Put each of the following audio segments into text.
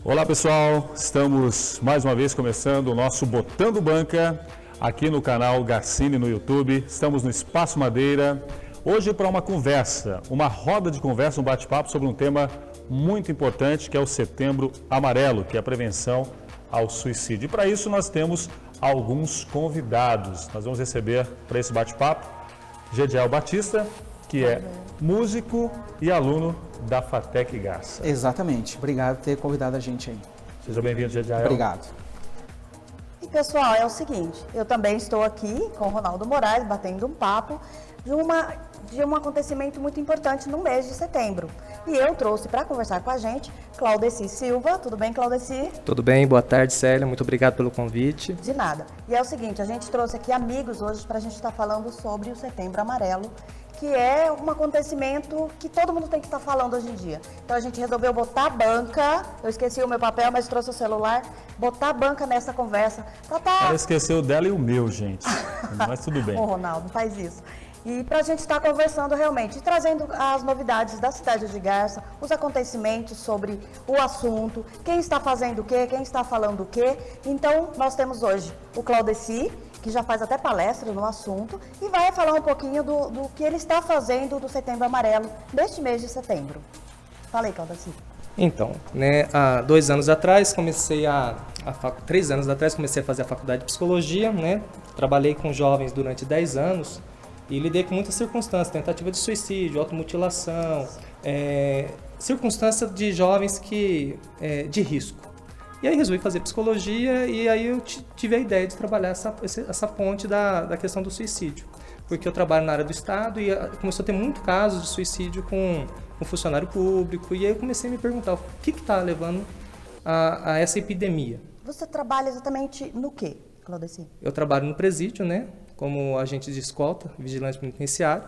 Olá pessoal, estamos mais uma vez começando o nosso Botando Banca aqui no canal Garcini no YouTube. Estamos no Espaço Madeira, hoje para uma conversa, uma roda de conversa, um bate-papo sobre um tema muito importante que é o Setembro Amarelo, que é a prevenção ao suicídio. E para isso nós temos alguns convidados. Nós vamos receber para esse bate-papo Gediel Batista, que é músico e aluno da FATEC Garça. Exatamente. Obrigado por ter convidado a gente aí. Seja bem-vindo, Gediel. Obrigado. E pessoal, é o seguinte, eu também estou aqui com o Ronaldo Moraes, batendo um papo de um acontecimento muito importante no mês de setembro. E eu trouxe para conversar com a gente Claudeci Silva. Tudo bem, Claudeci? Tudo bem, boa tarde, Célia. Muito obrigado pelo convite. De nada. E é o seguinte, a gente trouxe aqui amigos hoje para a gente estar falando sobre o Setembro Amarelo, que é um acontecimento que todo mundo tem que estar falando hoje em dia. Então a gente resolveu botar a banca, eu esqueci o meu papel, mas trouxe o celular, botar a banca nessa conversa. Ela esqueceu dela e o meu, gente, mas tudo bem. Ô Ronaldo, faz isso. E para a gente estar conversando realmente, trazendo as novidades da cidade de Garça, os acontecimentos sobre o assunto, quem está fazendo o quê, quem está falando o quê. Então nós temos hoje o Claudeci, que já faz até palestra no assunto, e vai falar um pouquinho do que ele está fazendo do Setembro Amarelo neste mês de setembro. Fala aí, Claudeci. Então, há 2 anos atrás, 3 anos atrás, comecei a fazer a faculdade de Psicologia, Trabalhei com jovens durante 10 anos e lidei com muitas circunstâncias, tentativa de suicídio, automutilação, circunstâncias de jovens de risco. E aí resolvi fazer psicologia e aí eu tive a ideia de trabalhar essa ponte da questão do suicídio. Porque eu trabalho na área do Estado e começou a ter muito casos de suicídio com funcionário público. E aí eu comecei a me perguntar o que está levando a essa epidemia. Você trabalha exatamente no quê, Claudeci? Eu trabalho no presídio, como agente de escolta, vigilante penitenciário.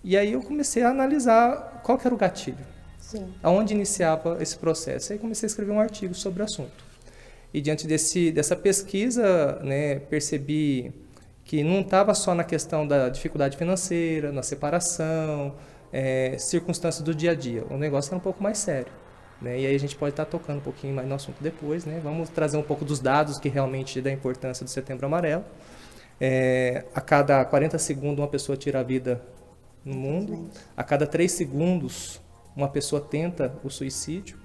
E aí eu comecei a analisar qual que era o gatilho. Sim. Aonde iniciava esse processo. Aí comecei a escrever um artigo sobre o assunto. E diante dessa pesquisa, percebi que não estava só na questão da dificuldade financeira, na separação, circunstâncias do dia a dia. O negócio era um pouco mais sério. E aí a gente pode estar tocando um pouquinho mais no assunto depois. Vamos trazer um pouco dos dados que realmente da importância do Setembro Amarelo. A cada 40 segundos uma pessoa tira a vida no mundo. A cada 3 segundos uma pessoa tenta o suicídio.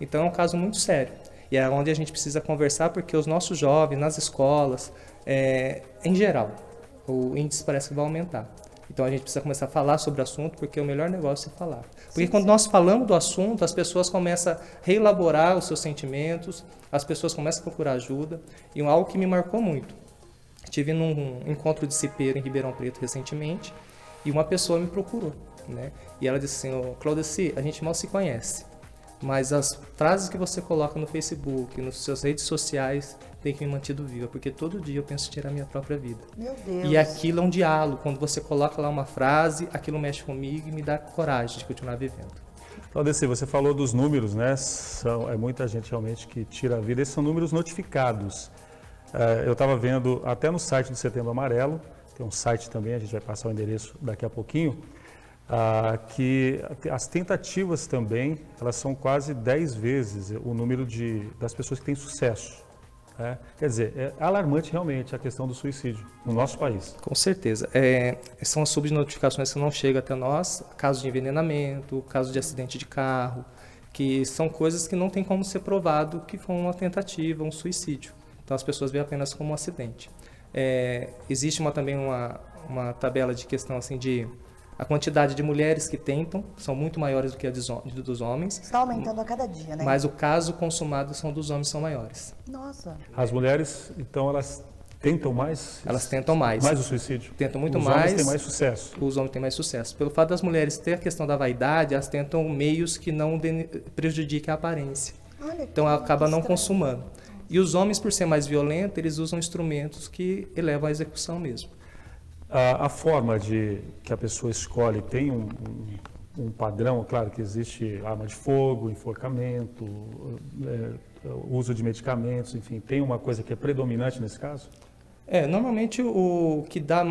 Então é um caso muito sério. E é onde a gente precisa conversar, porque os nossos jovens, nas escolas, em geral, o índice parece que vai aumentar. Então a gente precisa começar a falar sobre o assunto, porque o melhor negócio é falar. Porque quando nós falamos do assunto, as pessoas começam a reelaborar os seus sentimentos, as pessoas começam a procurar ajuda. E algo que me marcou muito. Estive num encontro de cipeiro em Ribeirão Preto recentemente, e uma pessoa me procurou. E ela disse assim: Claudeci, a gente mal se conhece, mas as frases que você coloca no Facebook, nas suas redes sociais, tem que me mantido viva, porque todo dia eu penso em tirar a minha própria vida. Meu Deus. E aquilo é um diálogo, quando você coloca lá uma frase, aquilo mexe comigo e me dá coragem de continuar vivendo. Claudeci, você falou dos números, é muita gente realmente que tira a vida, esses são números notificados. Eu estava vendo até no site do Setembro Amarelo, tem um site também, a gente vai passar o endereço daqui a pouquinho, que as tentativas também, elas são quase 10 vezes o número das pessoas que têm sucesso. Quer dizer, é alarmante realmente a questão do suicídio no nosso país. Com certeza. São as subnotificações que não chegam até nós, casos de envenenamento, casos de acidente de carro, que são coisas que não tem como ser provado que foi uma tentativa, um suicídio. Então as pessoas veem apenas como um acidente. Existe também uma tabela de questão assim de a quantidade de mulheres que tentam são muito maiores do que a dos homens. Está aumentando a cada dia, Mas o caso consumado dos homens são maiores. Nossa. As mulheres, então, elas tentam mais? Elas tentam mais. Mais o suicídio? Tentam muito mais. Os homens têm mais sucesso? Os homens têm mais sucesso. Pelo fato das mulheres ter a questão da vaidade, elas tentam meios que não prejudiquem a aparência. Olha, então, acaba não estranho. consumando. E os homens, por ser mais violentos, eles usam instrumentos que elevam à execução mesmo. A forma que a pessoa escolhe tem um padrão, claro que existe arma de fogo, enforcamento, uso de medicamentos, enfim, tem uma coisa que é predominante nesse caso? Normalmente o que dá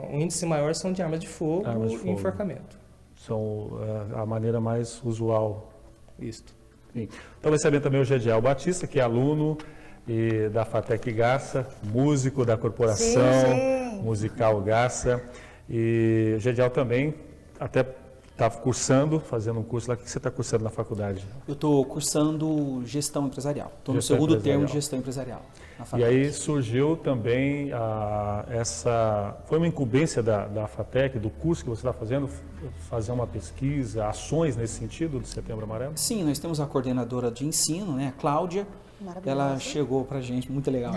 um índice maior são de armas de fogo e enforcamento. São a maneira mais usual. Isto. Sim. Então recebendo também o Gediel Batista, que é aluno da FATEC Garça, músico da Corporação Musical Garça. E o Gediel também até está cursando, fazendo um curso lá. O que você está cursando na faculdade? Eu estou cursando gestão empresarial. Estou no segundo termo de gestão empresarial. E aí surgiu também foi uma incumbência da FATEC, do curso que você está fazendo, fazer uma pesquisa, ações nesse sentido do Setembro Amarelo? Sim, nós temos a coordenadora de ensino, né, a Cláudia. Ela chegou para a gente, muito legal,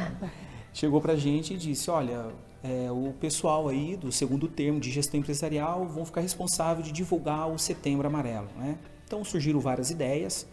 chegou para a gente e disse, olha, o pessoal aí do segundo termo de gestão empresarial vão ficar responsável de divulgar o Setembro Amarelo, né? Então surgiram várias ideias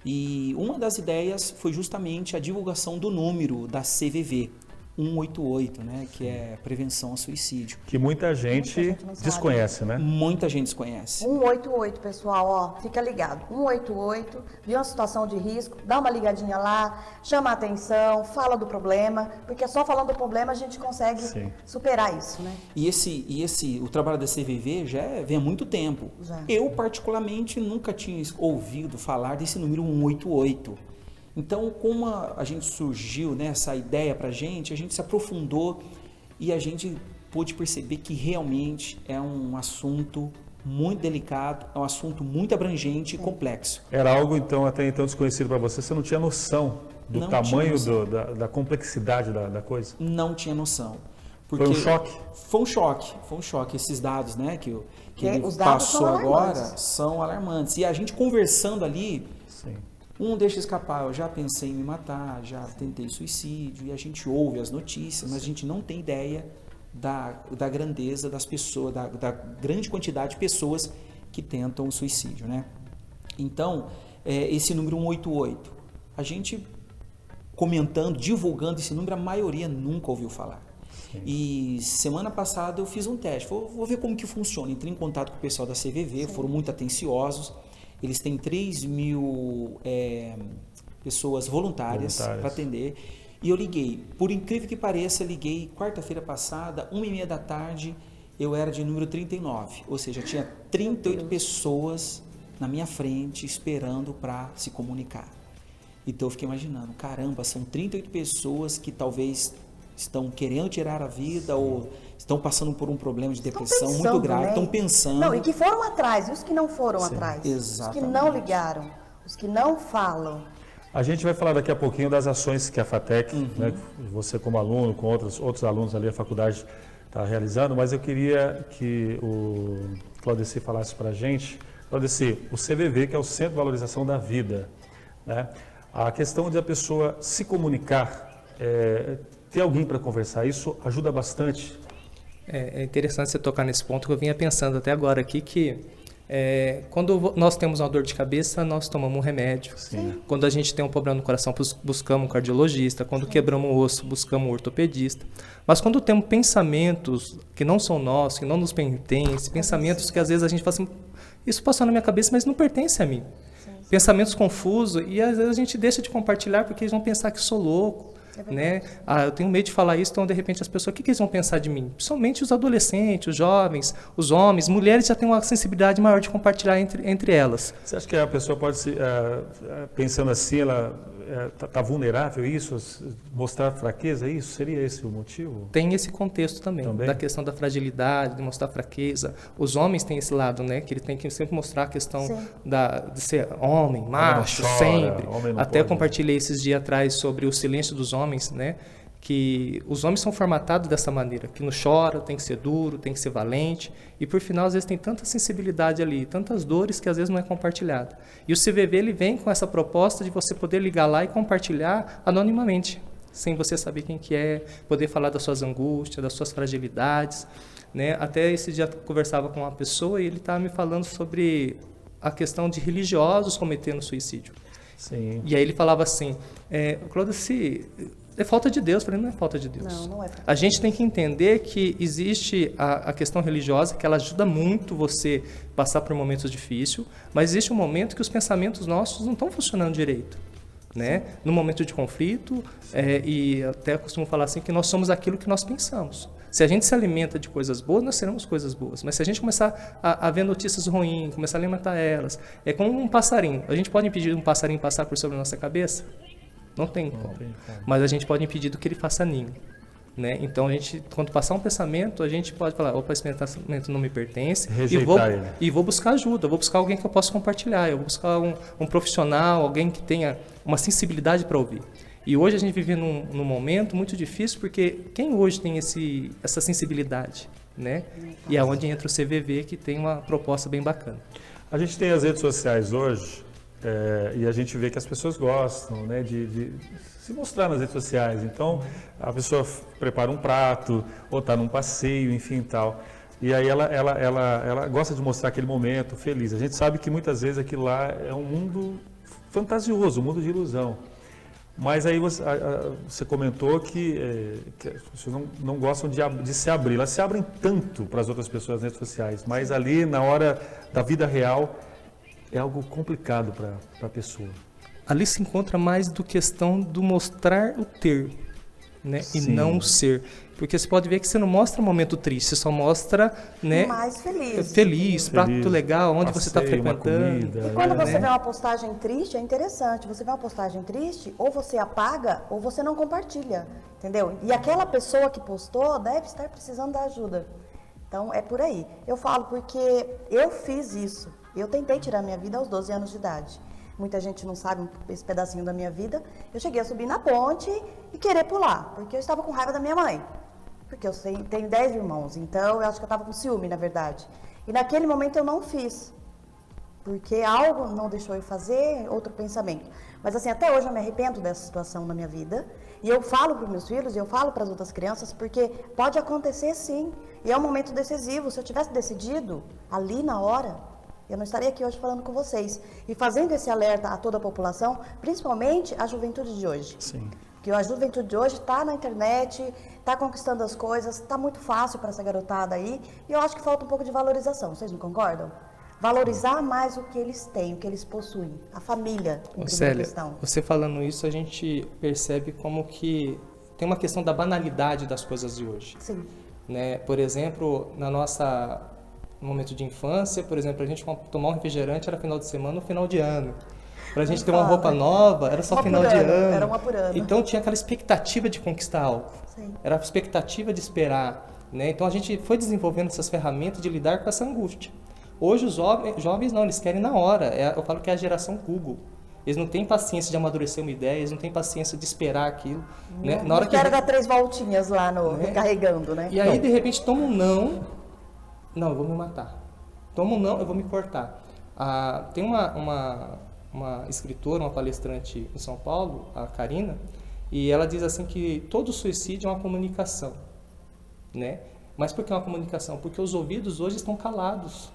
e uma das ideias foi justamente a divulgação do número da CVV 188, né, que é prevenção ao suicídio. Que muita gente desconhece, né? Muita gente desconhece. 188, pessoal, ó, fica ligado. 188, viu uma situação de risco, dá uma ligadinha lá, chama a atenção, fala do problema, porque só falando do problema a gente consegue superar isso, né? E o trabalho da CVV já vem há muito tempo. Já. Eu, particularmente, nunca tinha ouvido falar desse número 188. Então, como a gente surgiu, né, essa ideia para a gente se aprofundou e a gente pôde perceber que realmente é um assunto muito delicado, é um assunto muito abrangente e complexo. Era algo, então, até então desconhecido para você não tinha noção do tamanho da complexidade da coisa? Não tinha noção. Foi um choque? Foi um choque. Esses dados, né, que ele passou agora são alarmantes. E a gente conversando ali... Sim. Um deixa escapar, eu já pensei em me matar, já tentei suicídio, e a gente ouve as notícias, mas a gente não tem ideia da grandeza das pessoas, da grande quantidade de pessoas que tentam o suicídio, né? Então, esse número 188, a gente comentando, divulgando esse número, a maioria nunca ouviu falar. Sim. E semana passada eu fiz um teste, vou ver como que funciona, entrei em contato com o pessoal da CVV, foram muito atenciosos. Eles têm 3 mil pessoas voluntárias para atender. E eu liguei. Por incrível que pareça, liguei quarta-feira passada, 1h30 da tarde, eu era de número 39. Ou seja, tinha 38 pessoas na minha frente esperando para se comunicar. Então eu fiquei imaginando, caramba, são 38 pessoas que talvez estão querendo tirar a vida ou estão passando por um problema de depressão muito grave, estão pensando... Não, e que foram atrás, e os que não foram atrás? Exatamente. Os que não ligaram, os que não falam. A gente vai falar daqui a pouquinho das ações que a FATEC, né, você como aluno, com outros alunos ali da faculdade está realizando, mas eu queria que o Claudeci falasse para a gente. Claudeci, o CVV, que é o Centro de Valorização da Vida, né? A questão de a pessoa se comunicar, ter alguém para conversar, isso ajuda bastante. É interessante você tocar nesse ponto que eu vinha pensando até agora aqui, que quando nós temos uma dor de cabeça, nós tomamos um remédio. Sim. Quando a gente tem um problema no coração, buscamos um cardiologista. Quando quebramos o osso, buscamos um ortopedista. Mas quando temos pensamentos que não são nossos, que não nos pertencem, pensamentos que às vezes a gente fala assim, isso passou na minha cabeça, mas não pertence a mim. Pensamentos confusos, e às vezes a gente deixa de compartilhar porque eles vão pensar que sou louco. Né? Eu tenho medo de falar isso, então de repente as pessoas, o que eles vão pensar de mim? Principalmente os adolescentes, os jovens, os homens, mulheres já têm uma sensibilidade maior de compartilhar entre elas. Você acha que a pessoa pode, pensando assim, ela está vulnerável a isso, mostrar fraqueza, isso? Seria esse o motivo? Tem esse contexto também, da questão da fragilidade, de mostrar fraqueza. Os homens têm esse lado, né? Que ele tem que sempre mostrar a questão de ser homem, macho, chora, sempre. Até compartilhei esses dias atrás sobre o silêncio dos homens, né? Que os homens são formatados dessa maneira, que não chora, tem que ser duro, tem que ser valente, e por final às vezes tem tanta sensibilidade ali, tantas dores que às vezes não é compartilhada. E o CVV ele vem com essa proposta de você poder ligar lá e compartilhar anonimamente, sem você saber quem que é, poder falar das suas angústias, das suas fragilidades, né? Até esse dia eu conversava com uma pessoa e ele estava me falando sobre a questão de religiosos cometendo suicídio. Sim. E aí ele falava assim, Claudeci, é falta de Deus. Eu falei, não é falta de Deus. Não é. A gente tem que entender que existe a questão religiosa, que ela ajuda muito você passar por momentos difíceis, mas existe um momento que os pensamentos nossos não estão funcionando direito. Né? No momento de conflito, e até costumo falar assim, que nós somos aquilo que nós pensamos. Se a gente se alimenta de coisas boas, nós teremos coisas boas. Mas se a gente começar a ver notícias ruins, começar a alimentar elas, é como um passarinho. A gente pode impedir um passarinho passar por sobre a nossa cabeça? Não tem como. Mas a gente pode impedir do que ele faça ninho. Né? Então, a gente, quando passar um pensamento, a gente pode falar, opa, esse pensamento não me pertence, e vou buscar ajuda, vou buscar alguém que eu possa compartilhar, eu vou buscar um profissional, alguém que tenha uma sensibilidade para ouvir. E hoje a gente vive num momento muito difícil, porque quem hoje tem essa sensibilidade? Né? E é onde entra o CVV, que tem uma proposta bem bacana. A gente tem as redes sociais hoje, e a gente vê que as pessoas gostam, né, de se mostrar nas redes sociais. Então, a pessoa prepara um prato, ou está num passeio, enfim, tal. E aí ela gosta de mostrar aquele momento feliz. A gente sabe que muitas vezes aquilo lá é um mundo fantasioso, um mundo de ilusão. Mas aí você comentou que as pessoas não gostam de se abrir. Elas se abrem tanto para as outras pessoas nas redes sociais, mas ali, na hora da vida real, é algo complicado para a pessoa. Ali se encontra mais do questão do mostrar o ter, né? E não o ser. Porque você pode ver que você não mostra um momento triste, você só mostra, né, mais feliz. Feliz, prato legal, onde você está frequentando. Comida, e quando você vê uma postagem triste, é interessante. Você vê uma postagem triste, ou você apaga, ou você não compartilha. Entendeu? E aquela pessoa que postou deve estar precisando da ajuda. Então, é por aí. Eu falo porque eu fiz isso. Eu tentei tirar minha vida aos 12 anos de idade. Muita gente não sabe esse pedacinho da minha vida. Eu cheguei a subir na ponte e querer pular, porque eu estava com raiva da minha mãe. Porque eu tenho 10 irmãos, então eu acho que eu estava com ciúme, na verdade. E naquele momento eu não fiz, porque algo não deixou eu fazer, outro pensamento. Mas assim, até hoje eu me arrependo dessa situação na minha vida. E eu falo para os meus filhos, e eu falo para as outras crianças, porque pode acontecer sim. E é um momento decisivo. Se eu tivesse decidido ali na hora, eu não estaria aqui hoje falando com vocês e fazendo esse alerta a toda a população, principalmente a juventude de hoje. Sim. Porque a juventude de hoje está na internet, está conquistando as coisas, está muito fácil para essa garotada aí, e eu acho que falta um pouco de valorização, vocês não concordam? Valorizar mais o que eles têm, o que eles possuem, a família, em primeira questão. Você falando isso, a gente percebe como que tem uma questão da banalidade das coisas de hoje. Sim. Né? Por exemplo, no momento de infância, por exemplo, a gente tomar um refrigerante era final de semana ou final de ano. Para a gente ter uma roupa nova, era só final de ano. Era uma por ano. Então tinha aquela expectativa de conquistar algo. Sim. Era a expectativa de esperar. Né? Então a gente foi desenvolvendo essas ferramentas de lidar com essa angústia. Hoje os jovens não, eles querem na hora. Eu falo que é a geração Google. Eles não têm paciência de amadurecer uma ideia, eles não têm paciência de esperar aquilo. Né? Na hora que quero dar 3 voltinhas lá recarregando, né? E aí, de repente, toma um não, eu vou me matar. Toma um não, eu vou me cortar. Tem uma escritora, uma palestrante em São Paulo, a Karina, e ela diz assim que todo suicídio é uma comunicação, né? Mas por que uma comunicação? Porque os ouvidos hoje estão calados.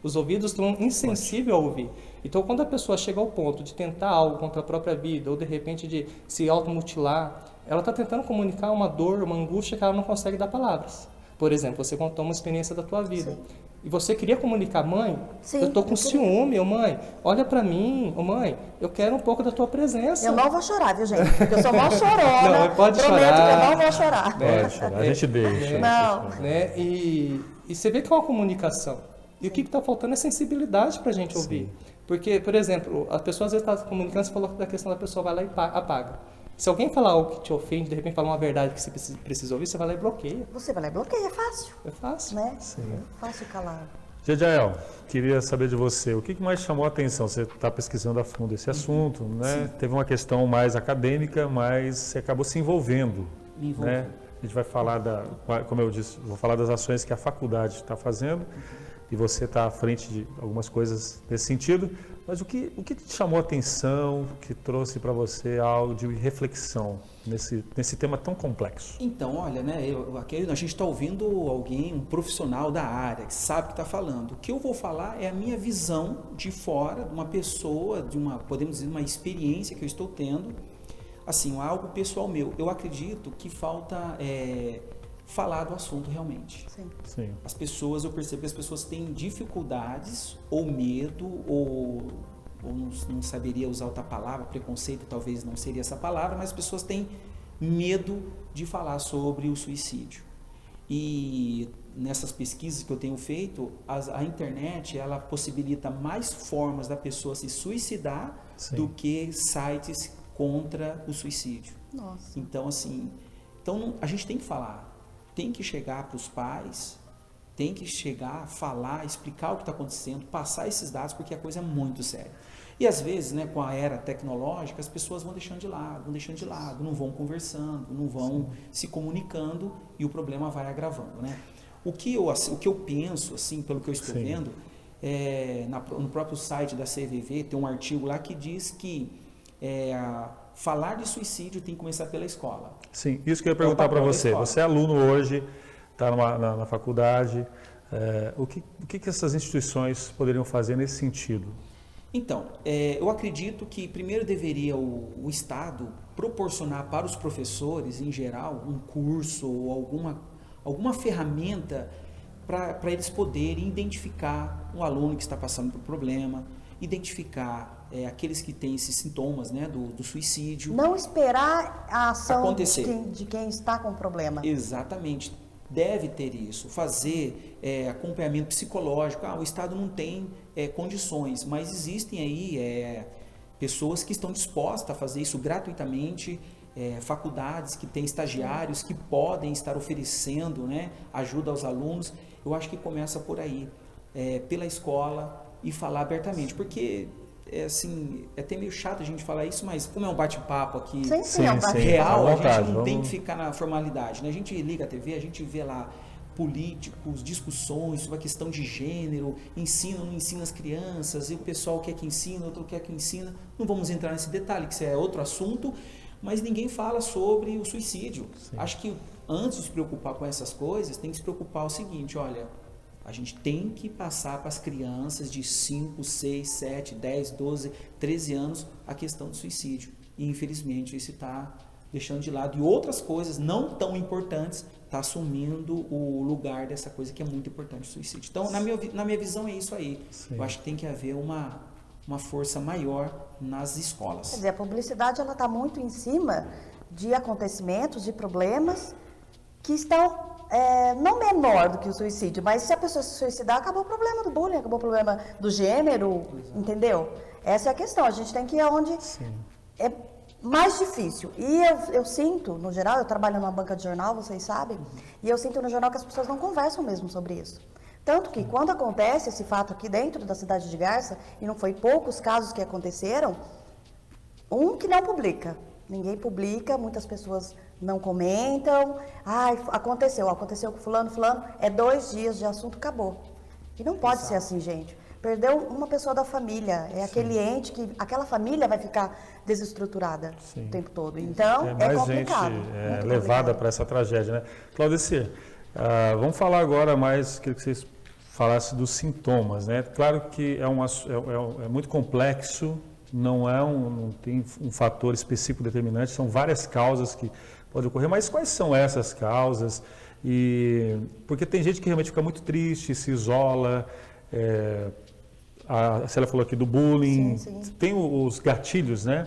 Os ouvidos estão insensíveis a ouvir. Então, quando a pessoa chega ao ponto de tentar algo contra a própria vida, ou de repente de se automutilar, ela está tentando comunicar uma dor, uma angústia que ela não consegue dar palavras. Por exemplo, você contou uma experiência da tua vida. Sim. E você queria comunicar, mãe, sim, eu estou com ciúme, mãe, olha para mim, mãe, eu quero um pouco da tua presença. Eu não vou chorar, viu, gente? Porque eu sou mó chorona. Não, pode prometo chorar. que eu não vou chorar. Pode chorar, a gente deixa. Não. Né? E você vê que é uma comunicação. E o que está faltando é sensibilidade para a gente ouvir. Sim. Porque, por exemplo, a pessoa às vezes está comunicando, você falou da questão da pessoa vai lá e apaga. Se alguém falar algo que te ofende, de repente falar uma verdade que você precisa ouvir, você vai lá e bloqueia. Você vai lá e bloqueia, é fácil. É fácil. Né? Sim. É fácil calar. Jael, queria saber de você, o que mais chamou a atenção? Você está pesquisando a fundo esse assunto, né? Teve uma questão mais acadêmica, mas você acabou se envolvendo. Né? A gente vai falar, como eu disse, vou falar das ações que a faculdade está fazendo, e você está à frente de algumas coisas nesse sentido, mas o que te chamou a atenção, que trouxe para você algo de reflexão nesse tema tão complexo? Então, olha, né, a gente está ouvindo alguém, um profissional da área, que sabe o que está falando. O que eu vou falar é a minha visão de fora, de uma pessoa, podemos dizer, uma experiência que eu estou tendo, assim, algo pessoal meu. Eu acredito que falta falar do assunto realmente. Sim. As pessoas, eu percebo que as pessoas têm dificuldades ou medo ou não saberia usar outra palavra, preconceito talvez não seria essa palavra, mas as pessoas têm medo de falar sobre o suicídio. E nessas pesquisas que eu tenho feito, a internet ela possibilita mais formas da pessoa se suicidar Sim. do que sites contra o suicídio. Nossa. Então, assim, a gente tem que falar, tem que chegar para os pais, tem que chegar, falar, explicar o que está acontecendo, passar esses dados, porque a coisa é muito séria. E às vezes, né, com a era tecnológica, as pessoas vão deixando de lado, não vão conversando, não vão se comunicando e o problema vai agravando, né? O que eu penso, assim, pelo que eu estou vendo, no próprio site da CVV tem um artigo lá que diz que falar de suicídio tem que começar pela escola. Sim, isso que eu ia perguntar para você. Você é aluno hoje, está na faculdade. O que essas instituições poderiam fazer nesse sentido? Então, eu acredito que primeiro deveria o Estado proporcionar para os professores, em geral, um curso ou alguma ferramenta para eles poderem identificar um aluno que está passando por problema, identificar aqueles que têm esses sintomas, né, do suicídio. Não esperar a ação acontecer. de quem está com problema. Exatamente. Deve ter isso, fazer acompanhamento psicológico. O Estado não tem condições, mas existem aí pessoas que estão dispostas a fazer isso gratuitamente, faculdades que têm estagiários que podem estar oferecendo, né, ajuda aos alunos. Eu acho que começa por aí, pela escola e falar abertamente, porque assim, é até meio chato a gente falar isso, mas como é um bate-papo aqui Sim, é um bate-papo. real, à vontade, a gente não tem vamos... que ficar na formalidade, né? A gente liga a TV, a gente vê lá políticos, discussões sobre a questão de gênero, ensina ou não ensina as crianças, e o pessoal quer que ensina, outro quer que ensina. Não vamos entrar nesse detalhe, que isso é outro assunto, mas ninguém fala sobre o suicídio. Sim. Acho que antes de se preocupar com essas coisas, tem que se preocupar o seguinte, olha, a gente tem que passar para as crianças de 5, 6, 7, 10, 12, 13 anos a questão do suicídio. E infelizmente isso está deixando de lado. E outras coisas não tão importantes está assumindo o lugar dessa coisa que é muito importante, o suicídio. Então, na minha visão é isso aí. Sim. Eu acho que tem que haver uma força maior nas escolas. Quer dizer, a publicidade está muito em cima de acontecimentos, de problemas que estão... não menor do que o suicídio, mas se a pessoa se suicidar, acabou o problema do bullying, acabou o problema do gênero, entendeu? Essa é a questão, a gente tem que ir aonde é mais difícil. E eu sinto, no geral, eu trabalho numa banca de jornal, vocês sabem, e eu sinto no jornal que as pessoas não conversam mesmo sobre isso. Tanto que quando acontece esse fato aqui dentro da cidade de Garça, e não foi poucos casos que aconteceram, que não publica. Ninguém publica, muitas pessoas não comentam. Aconteceu com fulano, 2 dias de assunto, acabou. E não pode ser assim, gente. Perdeu uma pessoa da família, aquele ente que aquela família vai ficar desestruturada o tempo todo. Então, é complicado. Gente levada para essa tragédia, né? Claudecir, vamos falar agora mais, queria que vocês falassem dos sintomas, né? Claro que é muito complexo, não tem um fator específico determinante, são várias causas que podem ocorrer, mas quais são essas causas? Porque tem gente que realmente fica muito triste, se isola, a Célia falou aqui do bullying, tem os gatilhos, né?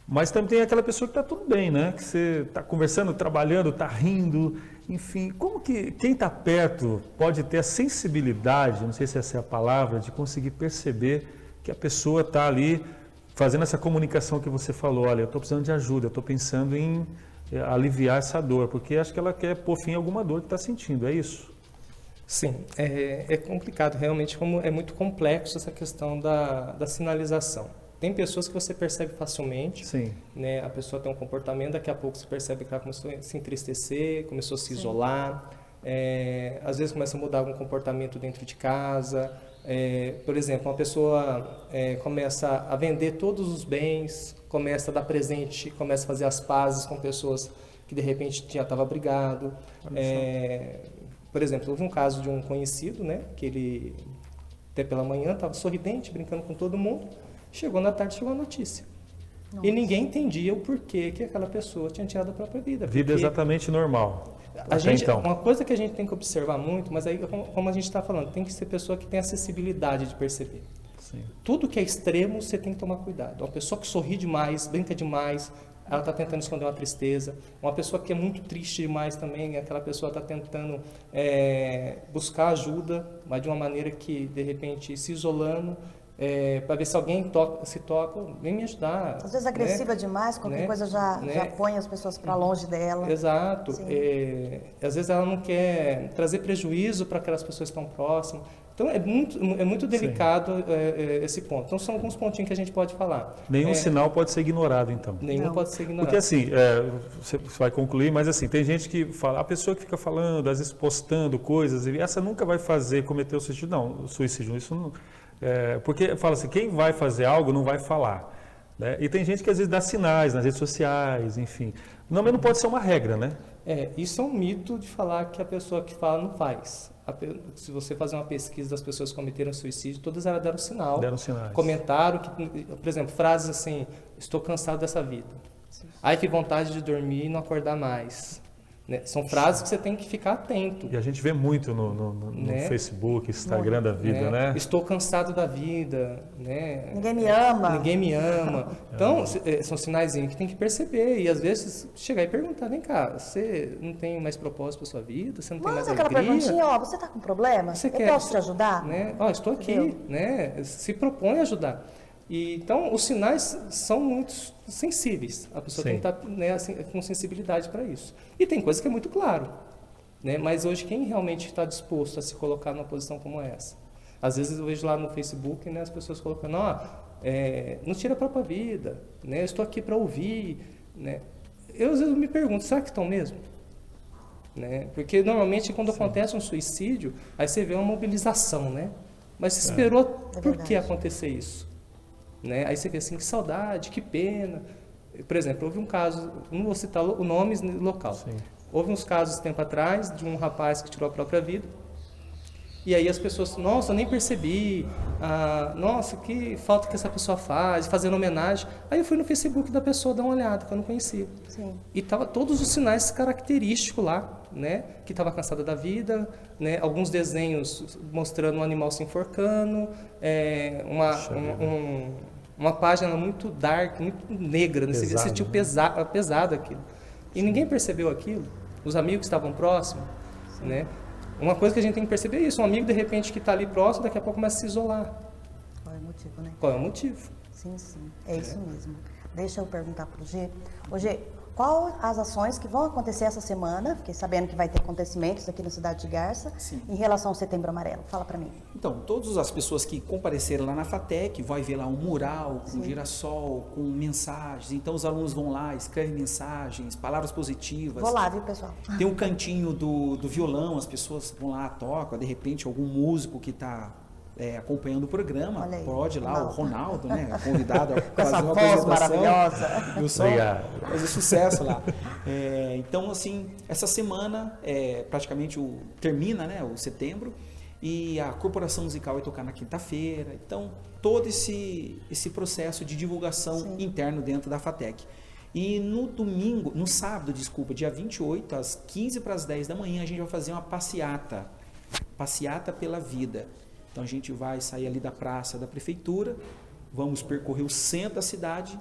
Mas também tem aquela pessoa que está tudo bem, né? Que você está conversando, trabalhando, está rindo, enfim. Como que quem está perto pode ter a sensibilidade, não sei se essa é a palavra, de conseguir perceber que a pessoa está ali fazendo essa comunicação que você falou, olha, eu estou precisando de ajuda, eu estou pensando em aliviar essa dor, porque acho que ela quer pôr fim a alguma dor que está sentindo, é isso? Sim, é complicado, realmente, como é muito complexo essa questão da sinalização. Tem pessoas que você percebe facilmente, né? A pessoa tem um comportamento, daqui a pouco você percebe que ela começou a se entristecer, começou a se isolar, às vezes começa a mudar algum comportamento dentro de casa. Por exemplo, uma pessoa começa a vender todos os bens, começa a dar presente, começa a fazer as pazes com pessoas que de repente já estava brigado. Por exemplo, houve um caso de um conhecido, né, que ele até pela manhã estava sorridente, brincando com todo mundo, chegou na tarde, chegou a notícia. Nossa. E ninguém entendia o porquê que aquela pessoa tinha tirado a própria vida. Vida exatamente normal. Então. Uma coisa que a gente tem que observar muito, mas aí, como a gente está falando, tem que ser pessoa que tem acessibilidade de perceber. Sim. Tudo que é extremo, você tem que tomar cuidado. Uma pessoa que sorri demais, brinca demais, ela está tentando esconder uma tristeza. Uma pessoa que é muito triste demais também, aquela pessoa está tentando buscar ajuda, mas de uma maneira que, de repente, se isolando, para ver se alguém se toca, vem me ajudar. Às vezes agressiva demais, qualquer coisa já põe as pessoas para longe dela. Exato. Às vezes ela não quer trazer prejuízo para aquelas pessoas que estão próximas. Então é muito delicado esse ponto. Então são alguns pontinhos que a gente pode falar. Nenhum sinal pode ser ignorado, então. Nenhum pode ser ignorado. Porque assim, você vai concluir, mas assim, tem gente que fala, a pessoa que fica falando, às vezes postando coisas, e essa nunca vai cometer o suicídio. Não, suicídio, isso não... porque fala assim, quem vai fazer algo não vai falar. Né? E tem gente que às vezes dá sinais nas redes sociais, enfim. Mas não pode ser uma regra, né? Isso é um mito de falar que a pessoa que fala não faz. Se você fazer uma pesquisa das pessoas que cometeram suicídio, todas elas deram sinal. Deram sinais. Comentaram, por exemplo, frases assim, estou cansado dessa vida. Sim. Ai, que vontade de dormir e não acordar mais. Né? São frases que você tem que ficar atento. E a gente vê muito no Facebook, Instagram da vida, né? Estou cansado da vida, né? Ninguém me ama. Ninguém me ama. Então, são sinaizinhos que tem que perceber. E às vezes chegar e perguntar, vem cá, você não tem mais propósito para sua vida? Você não tem mais alegria? Aquela perguntinha, você está com problema? Eu posso te ajudar? Né? Estou aqui, né? Se propõe a ajudar. Então, os sinais são muito sensíveis. A pessoa tem que estar com sensibilidade para isso. E tem coisa que é muito claro. Né? Mas hoje, quem realmente está disposto a se colocar numa posição como essa? Às vezes eu vejo lá no Facebook, né, as pessoas colocando, não tira a própria vida, né? Eu estou aqui para ouvir. Né? Eu às vezes me pergunto, será que estão mesmo? Né? Porque normalmente quando acontece um suicídio, aí você vê uma mobilização, né? Mas você esperou por que acontecer isso? Né? Aí você vê assim, que saudade, que pena. Por exemplo, houve um caso, não vou citar o nome local. Sim. Houve uns casos tempo atrás de um rapaz que tirou a própria vida. E aí as pessoas, nossa, eu nem percebi, nossa, que falta que essa pessoa faz, fazendo homenagem. Aí eu fui no Facebook da pessoa dar uma olhada, que eu não conhecia. Sim. E tava todos os sinais característicos lá, né? Que estava cansada da vida, né? Alguns desenhos mostrando um animal se enforcando, uma página muito dark, muito negra, você sentiu pesado aquilo. E ninguém percebeu aquilo, os amigos estavam próximos, né? Uma coisa que a gente tem que perceber é isso, um amigo de repente que está ali próximo, daqui a pouco começa a se isolar. Qual é o motivo, né? Qual é o motivo? Sim, é isso mesmo. Deixa eu perguntar para o G. Ô G, quais as ações que vão acontecer essa semana? Fiquei sabendo que vai ter acontecimentos aqui na cidade de Garça, em relação ao Setembro Amarelo. Fala para mim. Então, todas as pessoas que compareceram lá na FATEC, vai ver lá um mural com girassol, com mensagens. Então, os alunos vão lá, escrevem mensagens, palavras positivas. Vou lá, viu, pessoal? Tem um cantinho do violão, as pessoas vão lá, tocam. De repente, algum músico que está acompanhando o programa, pode ir lá, o Ronaldo, né, convidado a fazer uma voz maravilhosa. Eu só fazer sucesso lá. Então, assim, essa semana praticamente termina, né, o setembro, e a Corporação Musical vai tocar na quinta-feira. Então, todo esse processo de divulgação interno dentro da FATEC. E no sábado, dia 28, às 15 para as 10 da manhã, a gente vai fazer uma passeata pela vida. Então, a gente vai sair ali da praça da prefeitura, vamos percorrer o centro da cidade,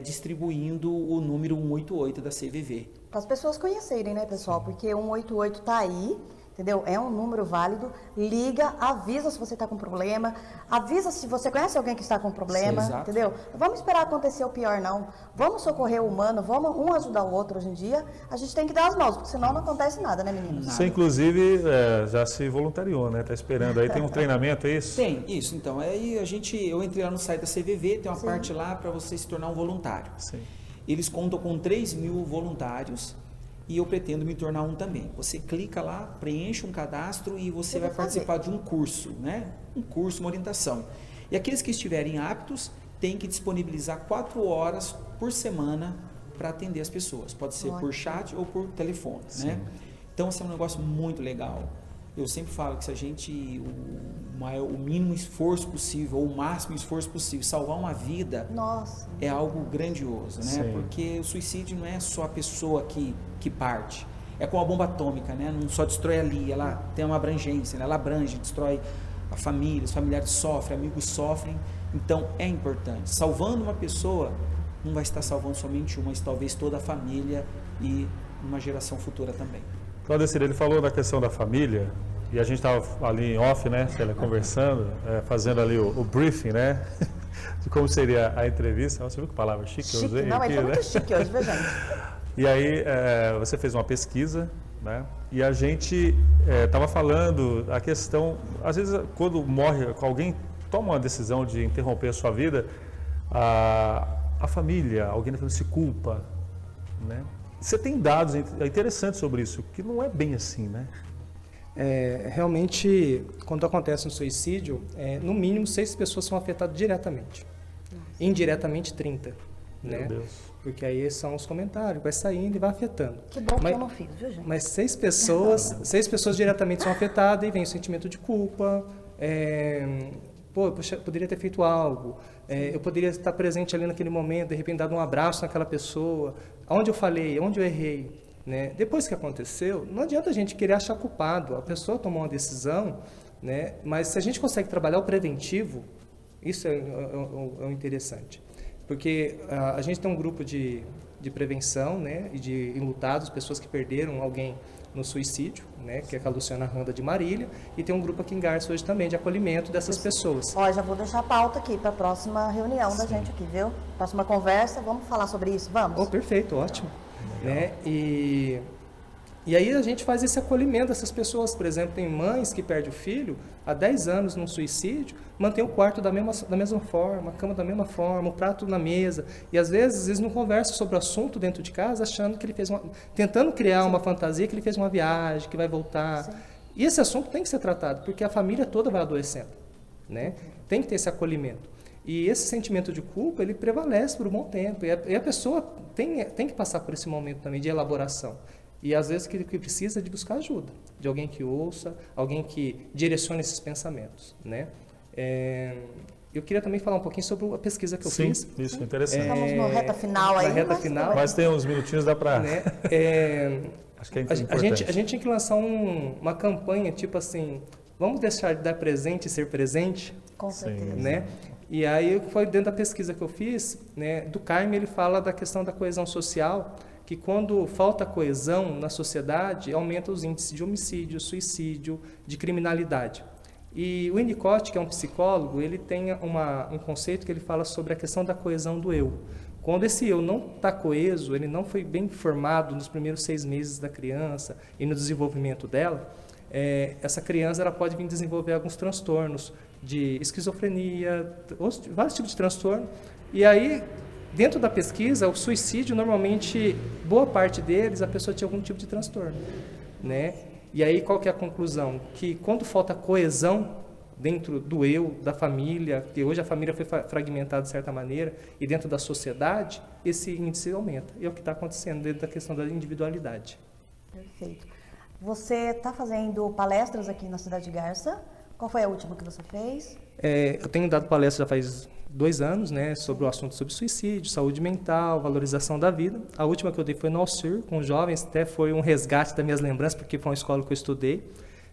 distribuindo o número 188 da CVV. Para as pessoas conhecerem, né, pessoal? Porque 188 está aí, entendeu? É um número válido. Liga, avisa se você está com problema, avisa se você conhece alguém que está com problema, entendeu? Não vamos esperar acontecer o pior, não. Vamos socorrer o humano, vamos um ajudar o outro hoje em dia. A gente tem que dar as mãos, porque senão não acontece nada, né, meninos? Você, inclusive, já se voluntariou, né? Está esperando aí. Tem um treinamento, é isso? Tem, isso. Então, aí eu entrei lá no site da CVV, tem uma parte lá para você se tornar um voluntário. Sim. Eles contam com 3.000 voluntários. E eu pretendo me tornar um também. Você clica lá, preenche um cadastro e você vai participar de um curso, né? Um curso, uma orientação. E aqueles que estiverem aptos, têm que disponibilizar 4 horas por semana para atender as pessoas. Pode ser por chat ou por telefone, né? Então, esse é um negócio muito legal. Eu sempre falo que se a gente, o mínimo esforço possível, ou o máximo esforço possível, salvar uma vida, é algo grandioso, né? Porque o suicídio não é só a pessoa que parte. É como a bomba atômica, né? Não só destrói ali, ela tem uma abrangência, né? Ela abrange, destrói a família, os familiares sofrem, amigos sofrem. Então, é importante. Salvando uma pessoa, não vai estar salvando somente um, mas talvez toda a família e uma geração futura também. Claudecir, ele falou da questão da família, e a gente estava ali em off, né, conversando, fazendo ali o briefing, né, de como seria a entrevista. Você viu que palavra chique eu usei? Não, mas aqui, foi né? muito chique hoje, viu, gente? E aí, você fez uma pesquisa, né, e a gente estava falando a questão, às vezes, quando alguém toma uma decisão de interromper a sua vida, a família, alguém da família se culpa, né? Você tem dados interessantes sobre isso, que não é bem assim, né? Realmente, quando acontece um suicídio, no mínimo 6 pessoas são afetadas diretamente. Indiretamente 30. Meu Né? Deus. Porque aí são os comentários, vai saindo e vai afetando. Que bom que eu não fiz, viu, gente? Mas 6 pessoas diretamente são afetadas e vem o sentimento de culpa. Eu poderia ter feito algo. Eu poderia estar presente ali naquele momento, de repente dado um abraço naquela pessoa. Onde eu falei, onde eu errei. Né? Depois que aconteceu, não adianta a gente querer achar culpado. A pessoa tomou uma decisão, né? Mas se a gente consegue trabalhar o preventivo, isso é o interessante. Porque a gente tem um grupo de prevenção, né, e de enlutados, pessoas que perderam alguém no suicídio, né, que é a Luciana Randa de Marília, e tem um grupo aqui em Garça hoje também de acolhimento dessas pessoas. Ó, já vou deixar a pauta aqui para a próxima reunião da gente aqui, viu? Próxima conversa, vamos falar sobre isso, vamos? Perfeito, ótimo. Né? E aí a gente faz esse acolhimento dessas pessoas. Por exemplo, tem mães que perdem o filho há 10 anos num suicídio, mantém o quarto da mesma forma, a cama da mesma forma, o prato na mesa. E às vezes eles não conversam sobre o assunto dentro de casa, achando que ele fez tentando criar uma fantasia que ele fez uma viagem, que vai voltar. Sim. E esse assunto tem que ser tratado, porque a família toda vai adoecendo, né? Tem que ter esse acolhimento. E esse sentimento de culpa, ele prevalece por um bom tempo. E a pessoa tem que passar por esse momento também de elaboração. E às vezes que precisa de buscar ajuda, de alguém que ouça, alguém que direcione esses pensamentos, né? Eu queria também falar um pouquinho sobre a pesquisa que eu fiz. Sim, isso é interessante. Estamos na reta final aí. Na reta final. Mas tem uns minutinhos, dá para... Né? Acho que é importante. A gente tinha que lançar uma campanha, tipo assim, vamos deixar de dar presente e ser presente? Com certeza. Né? E aí foi dentro da pesquisa que eu fiz, né, do Carme, ele fala da questão da coesão social, que quando falta coesão na sociedade, aumenta os índices de homicídio, suicídio, de criminalidade. E o Winnicott, que é um psicólogo, ele tem um conceito que ele fala sobre a questão da coesão do eu. Quando esse eu não está coeso, ele não foi bem formado nos primeiros 6 meses da criança e no desenvolvimento dela, essa criança ela pode vir desenvolver alguns transtornos de esquizofrenia, vários tipos de transtorno. E aí, dentro da pesquisa, o suicídio, normalmente, boa parte deles, a pessoa tinha algum tipo de transtorno, né? E aí, qual que é a conclusão? Que quando falta coesão dentro do eu, da família, que hoje a família foi fragmentada de certa maneira, e dentro da sociedade, esse índice aumenta. E é o que está acontecendo dentro da questão da individualidade. Perfeito. Você está fazendo palestras aqui na cidade de Garça. Qual foi a última que você fez? Eu tenho dado palestra já faz 2 anos, né, sobre o assunto sobre suicídio, saúde mental, valorização da vida. A última que eu dei foi no Alcir, com jovens, até foi um resgate das minhas lembranças, porque foi uma escola que eu estudei.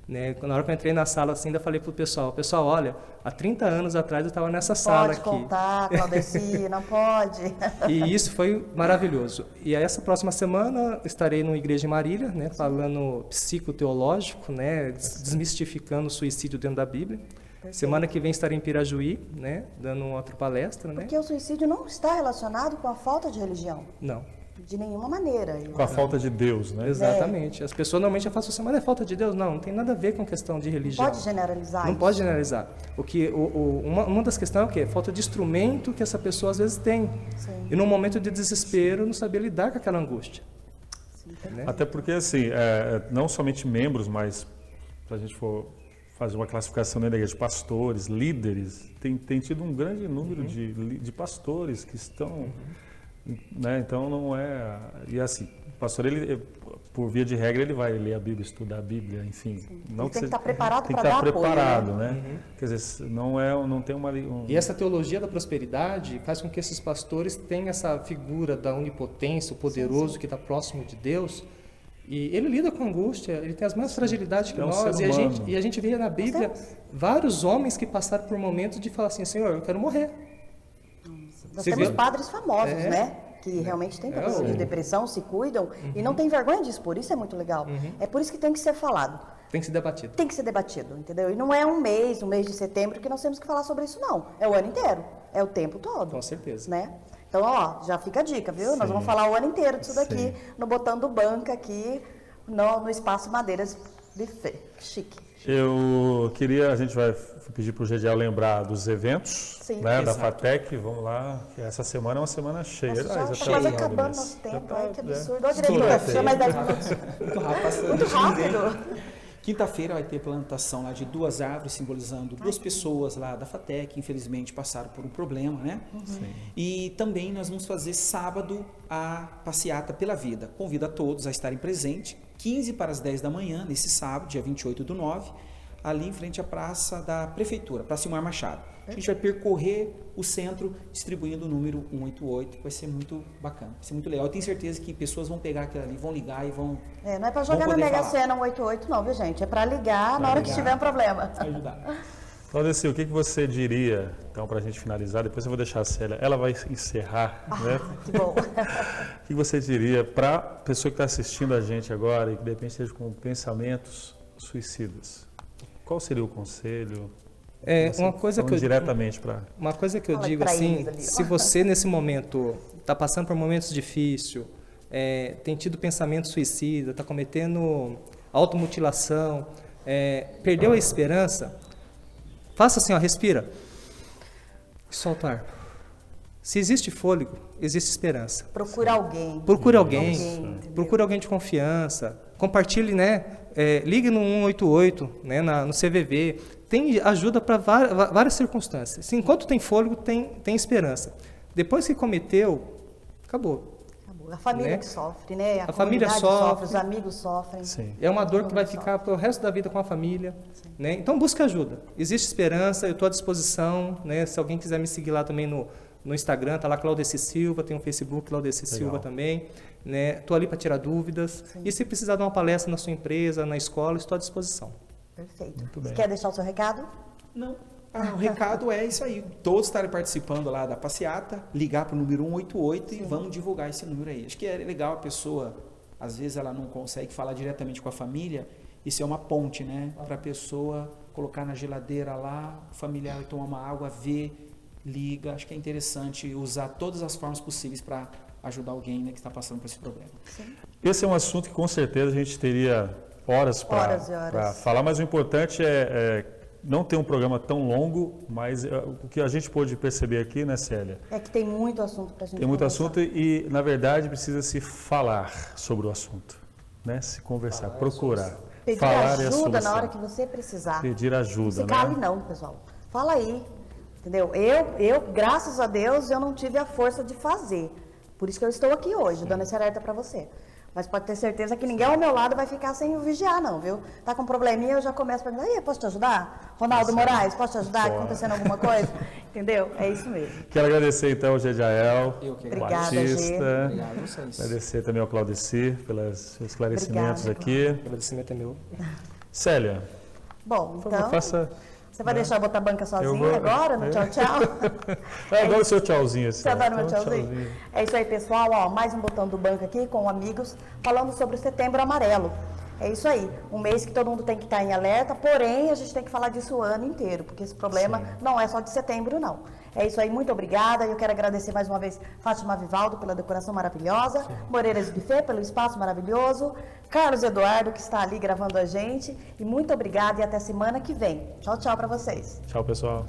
Né? Na hora que eu entrei na sala, assim, ainda falei para o pessoal, olha, há 30 anos atrás eu estava nessa sala aqui. Pode contar, Claudecir, não pode. E isso foi maravilhoso. E aí, essa próxima semana estarei numa igreja em Marília, né, falando psicoteológico, né, desmistificando o suicídio dentro da Bíblia. Perfeito. Semana que vem estarei em Pirajuí, né, dando outra palestra. Né? Porque o suicídio não está relacionado com a falta de religião. Não. De nenhuma maneira. Com a falta de Deus, né? Exatamente. As pessoas normalmente falam assim, mas é falta de Deus? Não tem nada a ver com questão de religião. Não pode generalizar. Não pode generalizar. Uma das questões é o quê? Falta de instrumento que essa pessoa às vezes tem. Sim. E num momento de desespero não sabia lidar com aquela angústia. Sim. Né? Até porque, assim, não somente membros, mas se a gente for fazer uma classificação dentro da igreja de pastores, líderes, tem tido um grande número de pastores que estão... Né? Então não é... E assim, o pastor, ele, por via de regra, ele vai ler a Bíblia, estudar a Bíblia, enfim. Não tem que estar preparado para dar apoio. Tem que estar preparado, né? né? Quer dizer, não tem uma... E essa teologia da prosperidade faz com que esses pastores tenham essa figura da onipotência, o poderoso que está próximo de Deus. E ele lida com angústia, ele tem as mesmas fragilidades que nós. E a gente vê na Bíblia vários homens que passaram por momentos de falar assim, Senhor, eu quero morrer. Nós Você temos viu? padres famosos, né? Que realmente têm problemas de depressão, se cuidam e não tem vergonha de expor. Isso é muito legal. É por isso que tem que ser falado. Tem que ser debatido. Tem que ser debatido, entendeu? E não é um mês de setembro, que nós temos que falar sobre isso, não. É o ano inteiro. É o tempo todo. Com certeza. Né? Então, ó, já fica a dica, viu? Nós vamos falar o ano inteiro disso daqui, no Botando Banca aqui, no Espaço Madeiras Buffet. Chique. A gente vai pedir para o Gediel lembrar dos eventos, Sim. né, da Exato. FATEC, vamos lá, que essa semana é uma semana cheia. Nossa, já tá está quase final do acabando mês. nosso Já tempo. tá, Ai, que né? absurdo. Ô, Estourou. diretor, chama mais 10 minutos. Muito rápido. Muito rápido. Quinta-feira vai ter plantação lá de 2 árvores, simbolizando 2 pessoas lá da FATEC, que infelizmente passaram por um problema, né? E também nós vamos fazer sábado a passeata pela vida. Convido a todos a estarem presentes, 15 para as 10 da manhã, nesse sábado, dia 28/9, ali em frente à praça da Prefeitura, Praça Silmar Machado. A gente vai percorrer o centro distribuindo o número 188, vai ser muito bacana, vai ser muito legal. Eu tenho certeza que pessoas vão pegar aquilo ali, vão ligar e vão Não é para jogar Vamos na poder Mega falar. Sena 188, não, viu, gente? É para ligar na hora que ligar. tiver um problema. ajudar. Claudeci, o que você diria, então, para a gente finalizar? Depois eu vou deixar a Célia, ela vai encerrar, né? Que bom. O que você diria para a pessoa que está assistindo a gente agora e que de repente esteja com pensamentos suicidas? Qual seria o conselho? Uma coisa que eu diretamente para... Uma coisa que eu Fala digo pra assim, eles ali, ó. se você nesse momento está passando por momentos difíceis, tem tido pensamento suicida, está cometendo automutilação, perdeu a esperança, faça assim, ó, respira e solta o ar. Se existe fôlego, existe esperança. Procura alguém. Procure alguém, entendeu? procure alguém de confiança, compartilhe, né? Ligue no 188, né? No CVV, tem ajuda para várias circunstâncias. Enquanto tem fôlego, tem esperança. Depois que cometeu, acabou. Acabou. A família Né? que sofre, né? A família comunidade sofre. os amigos sofrem. Sim. É uma dor que vai Todo mundo ficar pelo resto da vida com a família, né? Então busque ajuda. Existe esperança, eu estou à disposição, né? Se alguém quiser me seguir lá também no Instagram, tá lá Claudeci Silva, tem um Facebook Claudeci Silva também, né? Estou ali para tirar dúvidas. Sim. E se precisar de uma palestra na sua empresa, na escola, estou à disposição. Perfeito. Muito Você bem. quer deixar o seu recado? Não. O recado é isso aí. Todos estarem participando lá da passeata, ligar para o número 188 e vamos divulgar esse número aí. Acho que é legal a pessoa, às vezes ela não consegue falar diretamente com a família, isso é uma ponte, né? Para a pessoa colocar na geladeira lá, o familiar tomar uma água, ver, liga. Acho que é interessante usar todas as formas possíveis para ajudar alguém, né, que está passando por esse problema. Esse é um assunto que com certeza a gente teria horas Horas e horas. para falar, mas o importante é não ter um programa tão longo, mas o que a gente pôde perceber aqui, né, Célia? É que tem muito assunto para a gente Tem muito conversar. assunto e, na verdade, precisa se falar sobre o assunto, né? Se conversar, procurar. Pedir falar é a ajuda solução. na hora que você precisar. Pedir Não ajuda, se né? cale não, pessoal. Fala aí, entendeu? Eu, graças a Deus, eu não tive a força de fazer. Por isso que eu estou aqui hoje, dando esse alerta para você. Mas pode ter certeza que ninguém ao meu lado vai ficar sem o vigiar, não, viu? Tá com um probleminha, eu já começo a perguntar, "Ih, posso te ajudar? Ronaldo Moraes, posso te ajudar? Pode. Tá acontecendo alguma coisa?" Entendeu? É isso mesmo. Quero agradecer, então, ao Gediel, Eu que Obrigada, Batista. Gê. Obrigado a vocês. Agradecer também ao Claudeci pelos esclarecimentos Obrigada, aqui. O agradecimento é meu. Célia, Bom, por favor, então, faça... você vai deixar eu botar a banca sozinha vou- agora, no tchau, tchau? Agora o seu tchauzinho. Assim, Você adora meu Então, tchauzinho? É isso aí, pessoal. Ó, mais um Botão do Banco aqui com amigos, falando sobre o Setembro Amarelo. É isso aí. Um mês que todo mundo tem que estar em alerta, porém, a gente tem que falar disso o ano inteiro, porque esse problema não é só de setembro, não. É isso aí, muito obrigada. Eu quero agradecer mais uma vez Fátima Vivaldo pela decoração maravilhosa, Moreiras Buffet pelo espaço maravilhoso, Carlos Eduardo, que está ali gravando a gente. E muito obrigada e até semana que vem. Tchau, tchau para vocês. Tchau, pessoal.